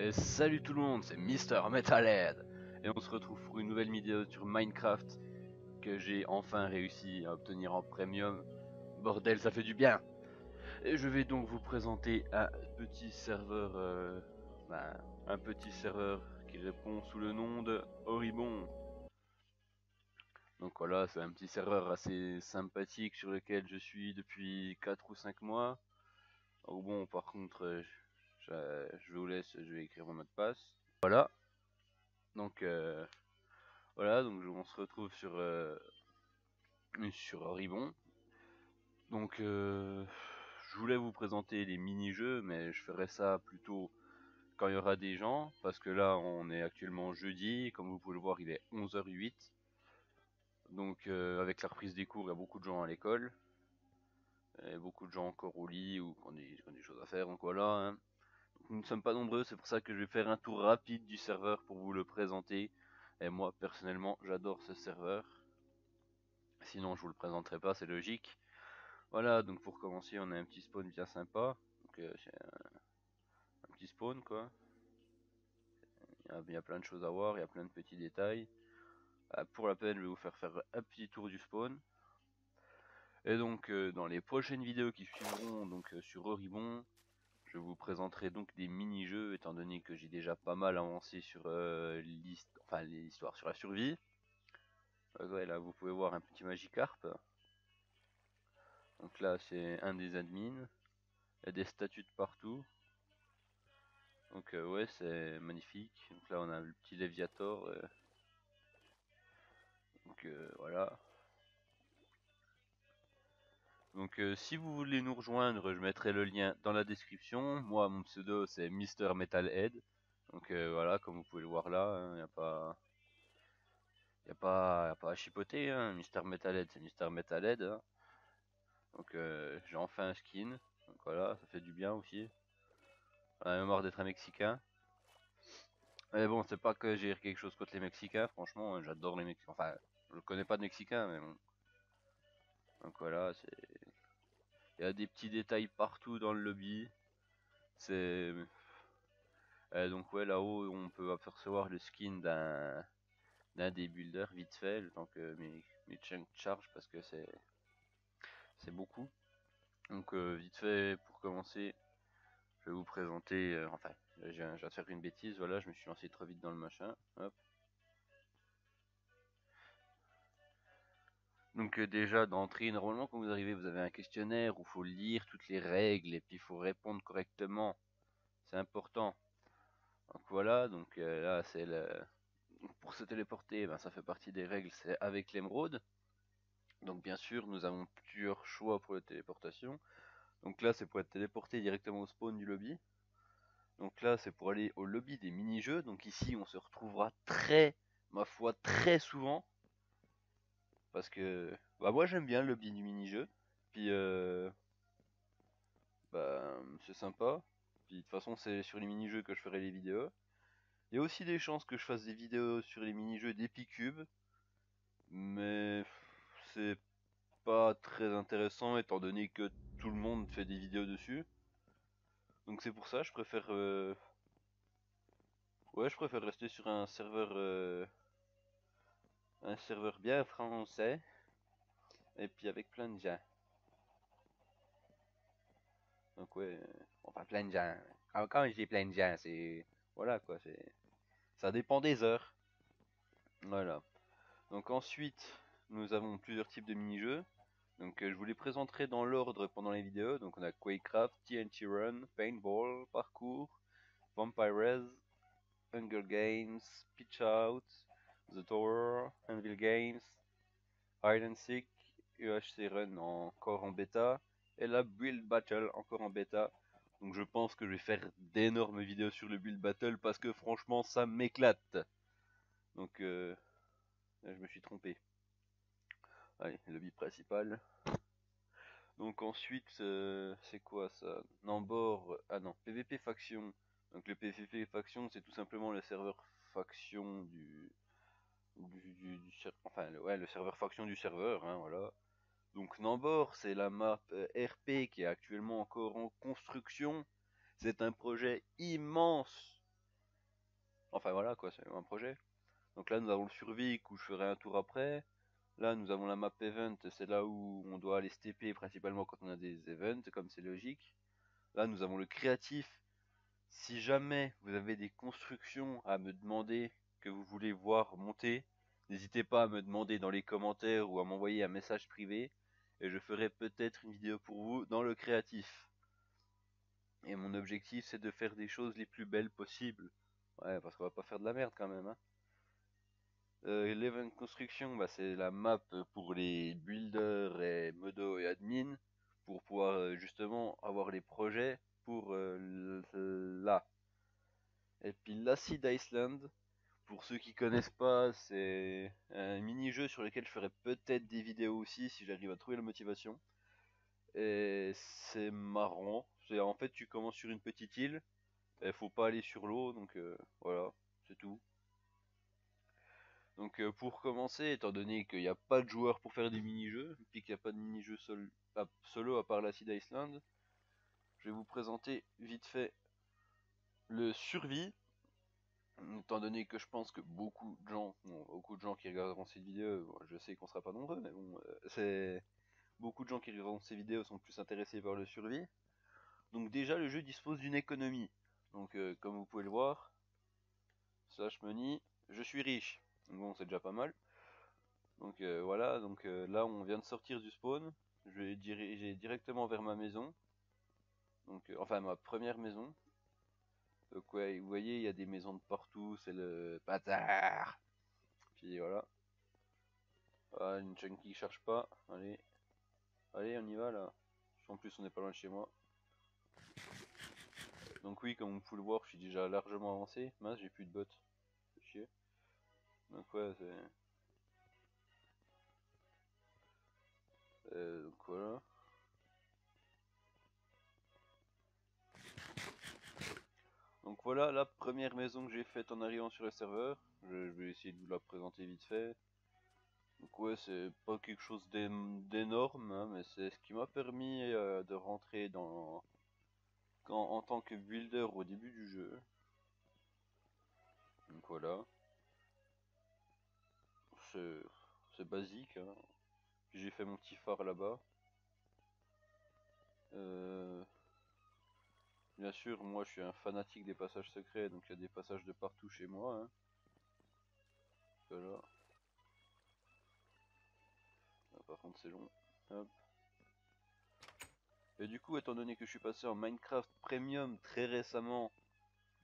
Et salut tout le monde, c'est Mister Metalhead et on se retrouve pour une nouvelle vidéo sur Minecraft que j'ai enfin réussi à obtenir en premium. Bordel, ça fait du bien. Et je vais donc vous présenter petit serveur, ben, un petit serveur qui répond sous le nom de Horibon. Donc voilà, c'est un petit serveur assez sympathique sur lequel je suis depuis 4 ou 5 mois. Donc bon, par contre, je vous laisse, je vais écrire mon mot de passe. Voilà. Donc voilà, donc on se retrouve sur Horibon. Donc je voulais vous présenter les mini-jeux, mais je ferai ça plutôt quand il y aura des gens, parce que là on est actuellement jeudi, comme vous pouvez le voir il est 11h08. Donc avec la reprise des cours, il y a beaucoup de gens à l'école, et beaucoup de gens encore au lit ou qui ont des choses à faire, donc voilà. Hein. Donc, nous ne sommes pas nombreux, c'est pour ça que je vais faire un tour rapide du serveur pour vous le présenter. Et moi personnellement j'adore ce serveur. Sinon je vous le présenterai pas, c'est logique. Voilà, donc pour commencer on a un petit spawn bien sympa. Donc c'est un petit spawn quoi. Il y a plein de choses à voir, il y a plein de petits détails. Pour la peine je vais vous faire un petit tour du spawn. Et donc dans les prochaines vidéos qui suivront donc sur Horibon, je vous présenterai donc des mini-jeux étant donné que j'ai déjà pas mal avancé sur l'histoire sur la survie. Ouais, là vous pouvez voir un petit Magikarp. Donc là c'est un des admins. Il y a des statues de partout. Donc ouais c'est magnifique. Donc là on a le petit Léviator. Donc voilà. Donc si vous voulez nous rejoindre, je mettrai le lien dans la description. Moi mon pseudo c'est Mister Metalhead. Donc voilà, comme vous pouvez le voir là, il n'y a pas. Y a pas à chipoter, hein. Mister Metalhead, c'est Mister Metalhead. Hein. Donc j'ai enfin un skin. Donc voilà, ça fait du bien aussi. On a même marre d'être un Mexicain. Mais bon, c'est pas que j'ai quelque chose contre les Mexicains, franchement, hein, j'adore les Mexicains. Enfin, je connais pas de Mexicains, mais bon. Donc voilà, il y a des petits détails partout dans le lobby. C'est donc ouais, là-haut, on peut apercevoir le skin d'un des builders vite fait, le temps que mes chunks chargent parce que c'est beaucoup. Donc vite fait, pour commencer, je vais vous présenter. Enfin, je viens de faire une bêtise. Voilà, je me suis lancé trop vite dans le machin. Hop. Donc déjà d'entrée, normalement quand vous arrivez, vous avez un questionnaire où il faut lire toutes les règles et puis il faut répondre correctement. C'est important. Donc voilà, donc là c'est le pour se téléporter, ben, ça fait partie des règles, c'est avec l'émeraude. Donc bien sûr, nous avons plusieurs choix pour la téléportation. Donc là, c'est pour être téléporté directement au spawn du lobby. Donc là, c'est pour aller au lobby des mini-jeux. Donc ici, on se retrouvera ma foi, très souvent. Parce que bah moi j'aime bien le lobby du mini-jeu. Puis bah c'est sympa. Puis de toute façon, c'est sur les mini-jeux que je ferai les vidéos. Il y a aussi des chances que je fasse des vidéos sur les mini-jeux d'Epicube. Mais c'est pas très intéressant étant donné que tout le monde fait des vidéos dessus. Donc c'est pour ça je préfère ouais, je préfère rester sur un serveur bien français et puis avec plein de gens. Donc ouais, enfin plein de gens. Quand je dis plein de gens, c'est voilà quoi, c'est ça dépend des heures. Voilà. Donc ensuite, nous avons plusieurs types de mini-jeux. Donc je vous les présenterai dans l'ordre pendant les vidéos. Donc on a Quakecraft, TNT Run, Paintball, Parkour, Vampires, Hunger Games, Pitch Out, The Tower, Anvil Games, Hide and Seek, UHC Run encore en bêta, et la Build Battle encore en bêta. Donc je pense que je vais faire d'énormes vidéos sur le Build Battle parce que franchement ça m'éclate. Donc là, je me suis trompé. Allez, lobby principal. Donc ensuite, c'est quoi ça? Nambor, ah non, PVP faction. Donc le PVP faction, c'est tout simplement le serveur faction enfin ouais, le serveur faction du serveur, hein, voilà. Donc Nambor, c'est la map RP qui est actuellement encore en construction. C'est un projet immense. enfin voilà quoi, c'est un projet. Donc là nous avons le survie où je ferai un tour après. Là nous avons la map event, c'est là où on doit aller se TP principalement quand on a des events, comme c'est logique. Là nous avons le créatif. Si jamais vous avez des constructions à me demander que vous voulez voir monter, n'hésitez pas à me demander dans les commentaires ou à m'envoyer un message privé et je ferai peut-être une vidéo pour vous dans le créatif. Et mon objectif c'est de faire des choses les plus belles possibles. Ouais, parce qu'on va pas faire de la merde quand même, hein. L'event construction, bah, c'est la map pour les builders et modos et admin pour pouvoir justement avoir les projets pour là. Et puis l'Acid Island, pour ceux qui connaissent pas, c'est un mini-jeu sur lequel je ferai peut-être des vidéos aussi si j'arrive à trouver la motivation. Et c'est marrant. C'est en fait tu commences sur une petite île, et faut pas aller sur l'eau, donc voilà, c'est tout. Donc pour commencer, étant donné qu'il n'y a pas de joueurs pour faire des mini-jeux, puis qu'il n'y a pas de mini-jeu solo à part l'Acid Island, je vais vous présenter vite fait le survie. Étant donné que je pense que beaucoup de gens qui regarderont cette vidéo, bon, je sais qu'on sera pas nombreux, mais bon, c'est beaucoup de gens qui regarderont ces vidéos sont plus intéressés par le survie. Donc déjà, le jeu dispose d'une économie. Donc comme vous pouvez le voir, slash money, je suis riche. Donc bon, c'est déjà pas mal. Donc voilà, donc là on vient de sortir du spawn. Je vais diriger directement vers ma maison. Donc enfin ma première maison. Donc ouais, vous voyez, il y a des maisons de partout, c'est le bâtard. Puis voilà. Ah, une chunky qui cherche pas. Allez. Allez, on y va là. En plus, on n'est pas loin de chez moi. Donc oui, comme vous pouvez le voir, je suis déjà largement avancé. Mince, j'ai plus de bottes. C'est chier. Donc ouais, c'est... donc voilà. Donc voilà la première maison que j'ai faite en arrivant sur le serveur. Je vais essayer de vous la présenter vite fait. Donc ouais, c'est pas quelque chose d'énorme, hein, mais c'est ce qui m'a permis de rentrer en tant que builder au début du jeu. Donc voilà. C'est basique, hein. Puis j'ai fait mon petit phare là-bas. Euh, Bien sûr, moi je suis un fanatique des passages secrets, donc il y a des passages de partout chez moi, hein. Voilà. Ah, par contre c'est long. Hop. Et du coup, étant donné que je suis passé en Minecraft Premium très récemment,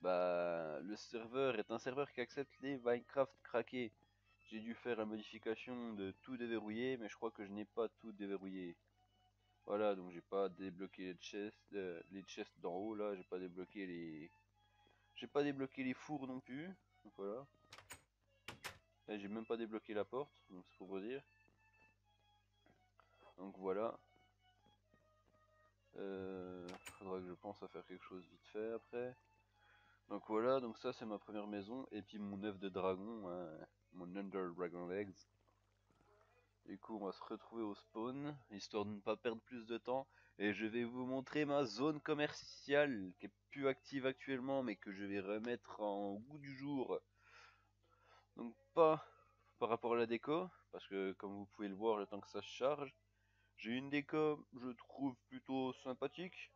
bah le serveur est un serveur qui accepte les Minecraft craqués. J'ai dû faire la modification de tout déverrouiller, mais je crois que je n'ai pas tout déverrouillé. Voilà, donc j'ai pas débloqué les chests d'en haut là, j'ai pas débloqué les fours non plus. Donc voilà. Là, j'ai même pas débloqué la porte, donc c'est pour vous dire. Donc voilà. Faudra que je pense à faire quelque chose vite fait après. Donc voilà, donc ça c'est ma première maison. Et puis mon œuf de dragon, hein, mon Under Dragon Eggs. Du coup, on va se retrouver au spawn, histoire de ne pas perdre plus de temps. Et je vais vous montrer ma zone commerciale, qui est plus active actuellement, mais que je vais remettre en goût du jour. Donc pas par rapport à la déco, parce que comme vous pouvez le voir, le temps que ça se charge, j'ai une déco, je trouve plutôt sympathique.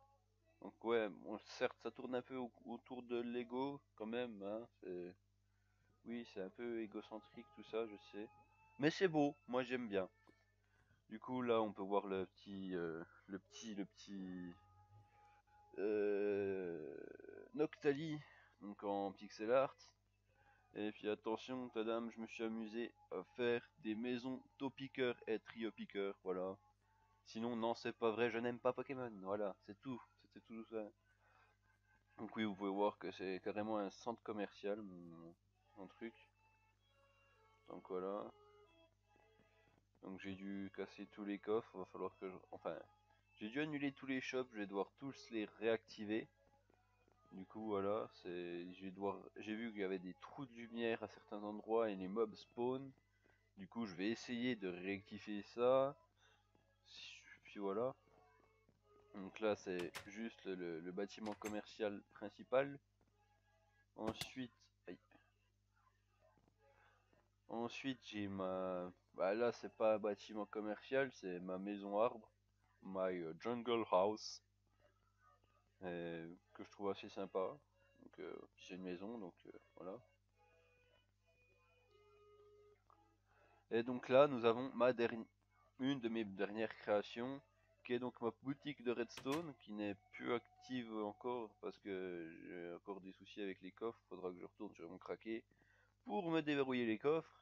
Donc ouais, bon, certes ça tourne un peu autour de Lego quand même, hein, oui, c'est un peu égocentrique tout ça, je sais. Mais c'est beau, moi j'aime bien. Du coup là on peut voir le petit Noctali, donc en pixel art. Et puis attention, tadam, je me suis amusé à faire des maisons Topicker et Trio Picker, voilà. Sinon non c'est pas vrai, je n'aime pas Pokémon, voilà, c'est tout, c'était tout ça. Donc oui, vous pouvez voir que c'est carrément un centre commercial, mon truc. Donc voilà. Donc j'ai dû casser tous les coffres, va falloir que je... Enfin, j'ai dû annuler tous les shops, je vais devoir tous les réactiver. Du coup voilà, j'ai vu qu'il y avait des trous de lumière à certains endroits et les mobs spawn. Du coup je vais essayer de rectifier ça. Puis voilà. Donc là c'est juste le bâtiment commercial principal. Ensuite, aïe. Ensuite, j'ai ma... Bah là, c'est pas un bâtiment commercial, c'est ma maison arbre. My jungle house. Que je trouve assez sympa. Donc, c'est une maison, donc voilà. Et donc là, nous avons une de mes dernières créations, qui est donc ma boutique de redstone, qui n'est plus active encore parce que j'ai encore des soucis avec les coffres. Faudra que je retourne sur mon craquet pour me déverrouiller les coffres.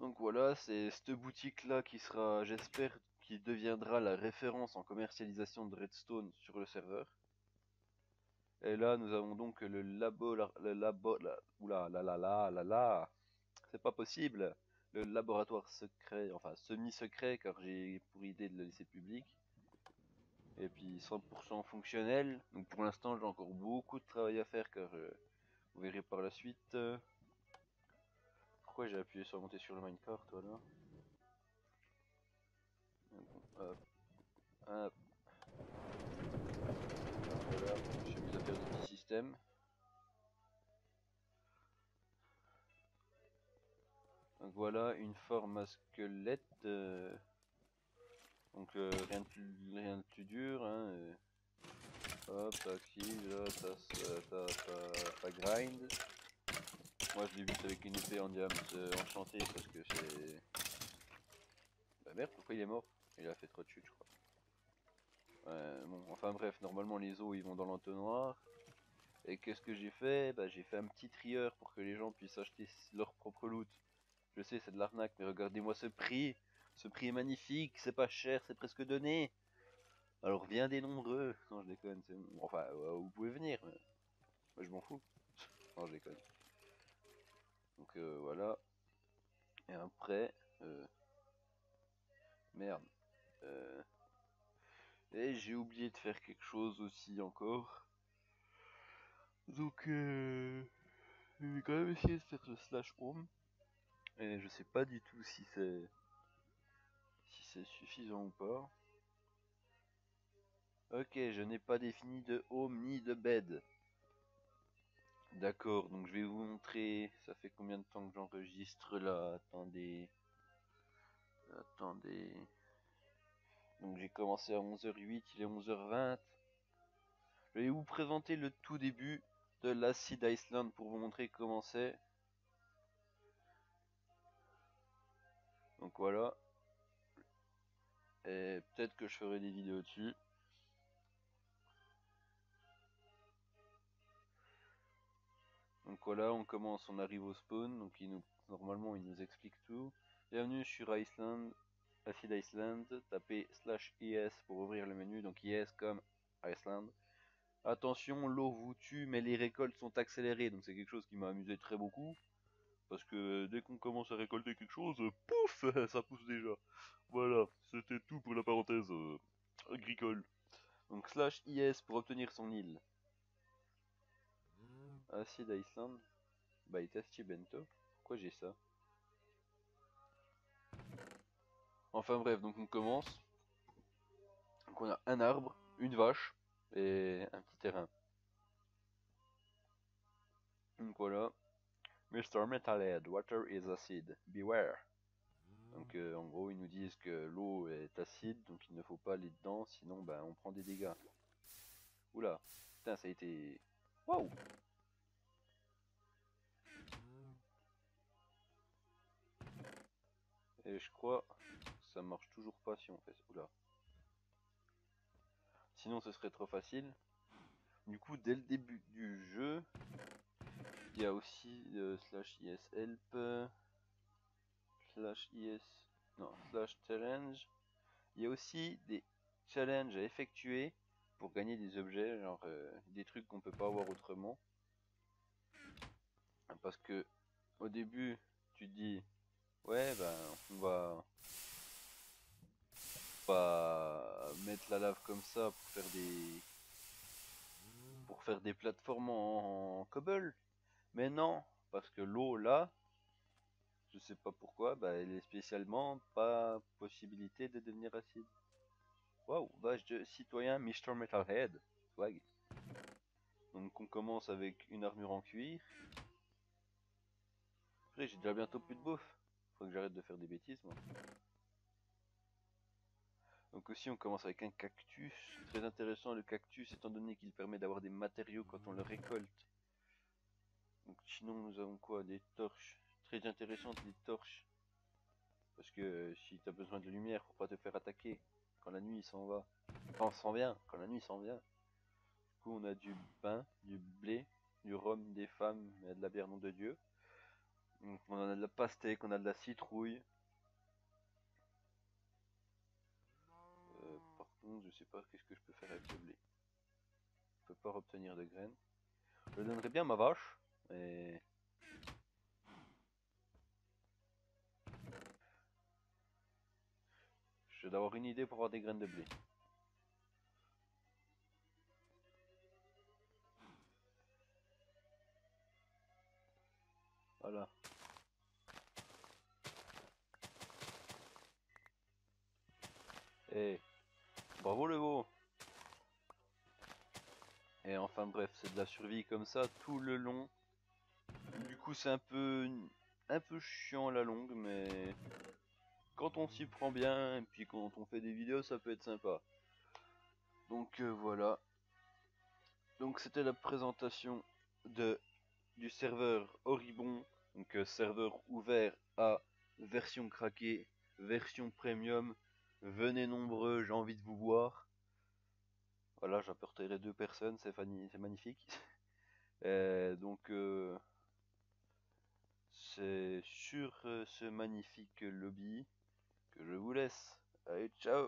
Donc voilà, c'est cette boutique-là qui sera, j'espère, qui deviendra la référence en commercialisation de redstone sur le serveur. Et là, nous avons donc le labo, oula, c'est pas possible. Le laboratoire secret, enfin semi-secret, car j'ai pour idée de le laisser public. Et puis 100% fonctionnel. Donc pour l'instant, j'ai encore beaucoup de travail à faire, car vous verrez par la suite. Pourquoi j'ai appuyé sur monter sur le minecart, voilà. Hop, hop. Voilà, je suis mis à faire des petits systèmes. Donc voilà, une forme à squelette. Donc rien de plus dur. Hein, hop, ça active, là, ça grind. Moi je l'ai vu avec une épée en diamant enchantée parce que c'est... Bah merde, pourquoi il est mort? Il a fait trop de chutes, je crois. Bon, enfin bref, normalement les os ils vont dans l'entonnoir. Et qu'est-ce que j'ai fait? Bah j'ai fait un petit trieur pour que les gens puissent acheter leur propre loot. Je sais, c'est de l'arnaque, mais regardez-moi ce prix. Ce prix est magnifique, c'est pas cher, c'est presque donné. Alors viens des nombreux. Non, je déconne. Enfin, vous pouvez venir. Mais moi, je m'en fous. Non, je déconne. Donc voilà. Et après, merde. Euh, et j'ai oublié de faire quelque chose aussi encore. Donc je vais quand même essayer de faire le slash home. Et je sais pas du tout si c'est suffisant ou pas. Ok, je n'ai pas défini de home ni de bed. D'accord, donc je vais vous montrer. Ça fait combien de temps que j'enregistre là? Attendez. Donc j'ai commencé à 11h08, il est 11h20. Je vais vous présenter le tout début de l'Acid Island pour vous montrer comment c'est. Donc voilà. Et peut-être que je ferai des vidéos dessus. Donc voilà, on commence, on arrive au spawn. Donc normalement il nous explique tout. Bienvenue sur Iceland, Acid Island. Tapez /es pour ouvrir le menu. Donc yes comme Iceland. Attention, l'eau vous tue, mais les récoltes sont accélérées. Donc c'est quelque chose qui m'a amusé très beaucoup. Parce que dès qu'on commence à récolter quelque chose, pouf, ça pousse déjà. Voilà, c'était tout pour la parenthèse agricole. Donc /is pour obtenir son île. Acid Iceland. By Tasty Bento. Pourquoi j'ai ça? Enfin bref, donc on commence. Donc on a un arbre, une vache et un petit terrain. Donc voilà. Mr. Metalhead, water is acid. Beware. Donc en gros ils nous disent que l'eau est acide, donc il ne faut pas aller dedans, sinon ben, on prend des dégâts. Oula, putain ça a été... Waouh. Et je crois que ça marche toujours pas si on fait ça. Oula. Sinon ce serait trop facile. Du coup dès le début du jeu, il y a aussi /is help /is non /challenge. Il y a aussi des challenges à effectuer pour gagner des objets, genre des trucs qu'on peut pas avoir autrement. Parce que au début, tu te dis ouais ben on va mettre la lave comme ça pour faire des plateformes en cobble. Mais non, parce que l'eau là, je sais pas pourquoi, bah, elle est spécialement pas possibilité de devenir acide. Waouh, vache de citoyen Mr. Metalhead. Swag. Donc on commence avec une armure en cuir. Après, j'ai déjà bientôt plus de bouffe. Faut que j'arrête de faire des bêtises, moi. Donc aussi, on commence avec un cactus. Très intéressant, le cactus, étant donné qu'il permet d'avoir des matériaux quand on le récolte. Donc sinon, nous avons quoi? Des torches. Très intéressantes, les torches. Parce que si tu as besoin de lumière pour pas te faire attaquer quand la nuit s'en va. Enfin, on s'en vient, quand la nuit s'en vient. Du coup, on a du pain, du blé, du rhum, des femmes, et de la bière, nom de Dieu. Donc, on a de la pastèque, on a de la citrouille. Par contre, je sais pas qu'est-ce que je peux faire avec le blé. Je peux pas obtenir de graines. Je donnerais bien ma vache, mais je dois avoir une idée pour avoir des graines de blé. Voilà. Et bravo le veau. Et enfin bref, c'est de la survie comme ça tout le long. Du coup, c'est un peu chiant à la longue, mais quand on s'y prend bien et puis quand on fait des vidéos, ça peut être sympa. Donc voilà. Donc c'était la présentation de du serveur Horibon, donc serveur ouvert à version craquée, version premium. Venez nombreux, j'ai envie de vous voir. Voilà, j'apporterai 2 personnes, c'est magnifique. Donc c'est sur ce magnifique lobby que je vous laisse. Allez, ciao!